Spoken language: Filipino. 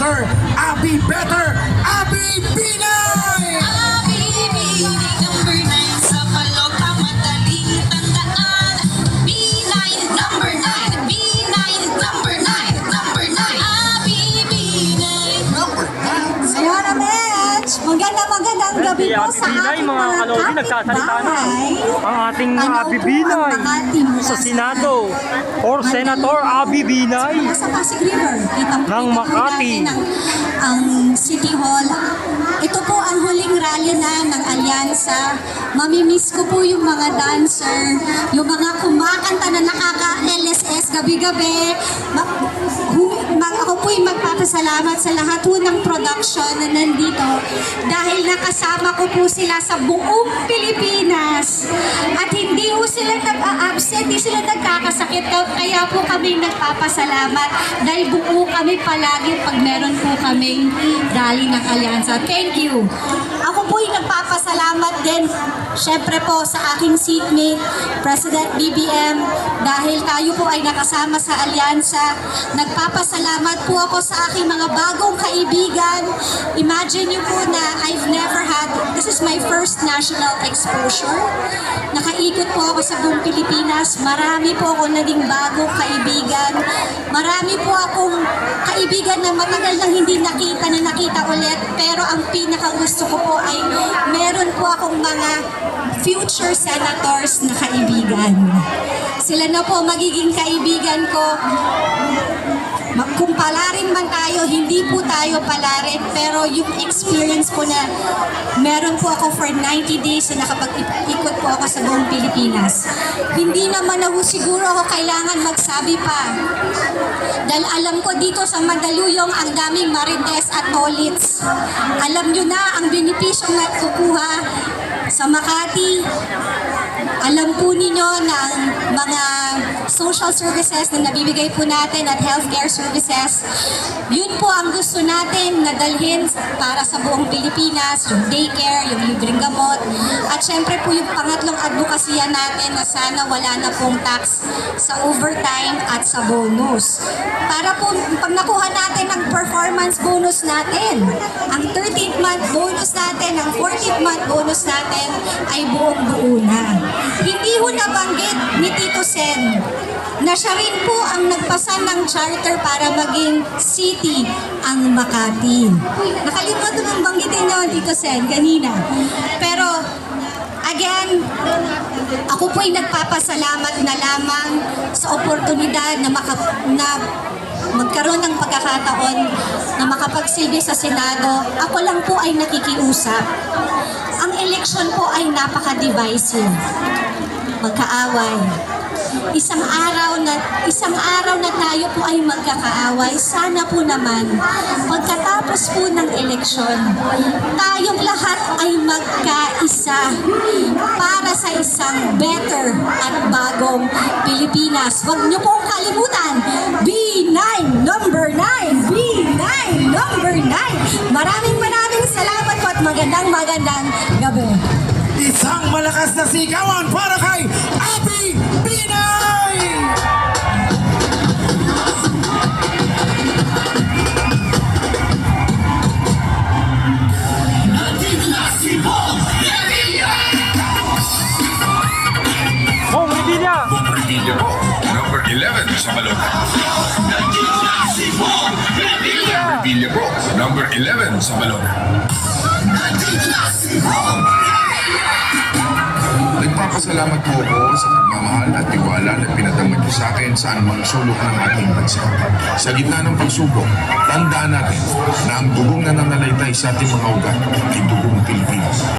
Senator Abby Better, Abby Binay! Abby Binay, number 9 sa Maloka, madaling tandaan. B9, number 9. B9, number 9. Number 9. Abby Binay, number 9. Sayonara, Mitch! Magandang gabi po sa ating mga kapitbahay. Ang ating Ano Abby po Binay ang Makati mula sa Senado or Senator Abby Binay Sa Pasig River. ng Makati. Ang City Hall. Ito po ang huling rally na ng Alyansa. Mamimiss ko po yung mga dancer, yung mga kumakanta na nakaka-LSS gabi-gabi. Ako po'y magpapasalamat sa lahat po ng production na nandito dahil nakasama ko po sila sa buong Pilipinas. At hindi po sila nag-a-absent, hindi sila nagkakasakit. Kaya po kami nagpapasalamat dahil buo kami palagi pag meron po kaming rally ng Alyansa. Thank you. Ako po'y nagpapasalamat din, syempre po sa aking seatmate, President BBM, dahil tayo po ay nakasama sa Alyansa. Nagpapasalamat po ako sa aking mga bagong kaibigan. Imagine niyo po na I've never had, this is my first national exposure. Nakaikot po ako sa buong Pilipinas. Marami po ako naging bagong kaibigan. Marami po akong kaibigan na matagal nang hindi nakita ulit. Pero ang pinakagusto ko po ay meron po akong mga future senators na kaibigan. Sila na po magiging kaibigan ko. Kung palarin man tayo, hindi po tayo palarin, pero yung experience po na meron po ako for 90 days na nakapag-ikot po ako sa buong Pilipinas. Hindi naman ako siguro ako kailangan magsabi pa. Dahil alam ko dito sa Mandaluyong ang daming marites at tolits. Alam nyo na ang benepisyong natukuha sa Makati. Alam po ninyo na ang mga social services na nabibigay po natin at healthcare services, yun po ang gusto natin na dalhin para sa buong Pilipinas, yung daycare, yung libreng gamot, at syempre po yung pangatlong advokasya natin na sana wala na pong tax sa overtime at sa bonus. Para po pag nakuha natin ang performance bonus natin, ang 13th month bonus natin, ang 14th month bonus natin ay buong-buo na. Hindi ho nabanggit ni Tito Sen na siya rin po ang nagpasa ng charter para maging city ang Makati. Nakalimutan mong banggitin naman Tito Sen kanina. Pero again, ako po'y nagpapasalamat na lamang sa oportunidad na magkaroon ng pagkakataon na makapagsilbi sa Senado. Ako lang po ay nakikiusap. Ang eleksyon po ay napaka-divisive. Magkaaway. Isang araw na tayo po ay magkakaaway. Sana po naman, pagkatapos po ng eleksyon, tayong lahat ay magkaisa para sa isang better at bagong Pilipinas. Huwag niyo pong kalimutan, B9, number 9, B9, number 9. Maraming salamat po at magandang gabi. Isang malakas na sigawan para kay Abby Binay! Bong Revilla! Bong Revilla po, number 11 sa Maloka. Revilla po, number 11 sa Maloka. Nagpapasalamat po ako sa pagmamahal at tiwala na pinadamag niyo sa akin sa anumang sulok ng ating bansa. Sa gitna ng pagsubok, tandaan natin na ang dugong na nananalaytay sa ating mga ugat ay dugong Pilipinas.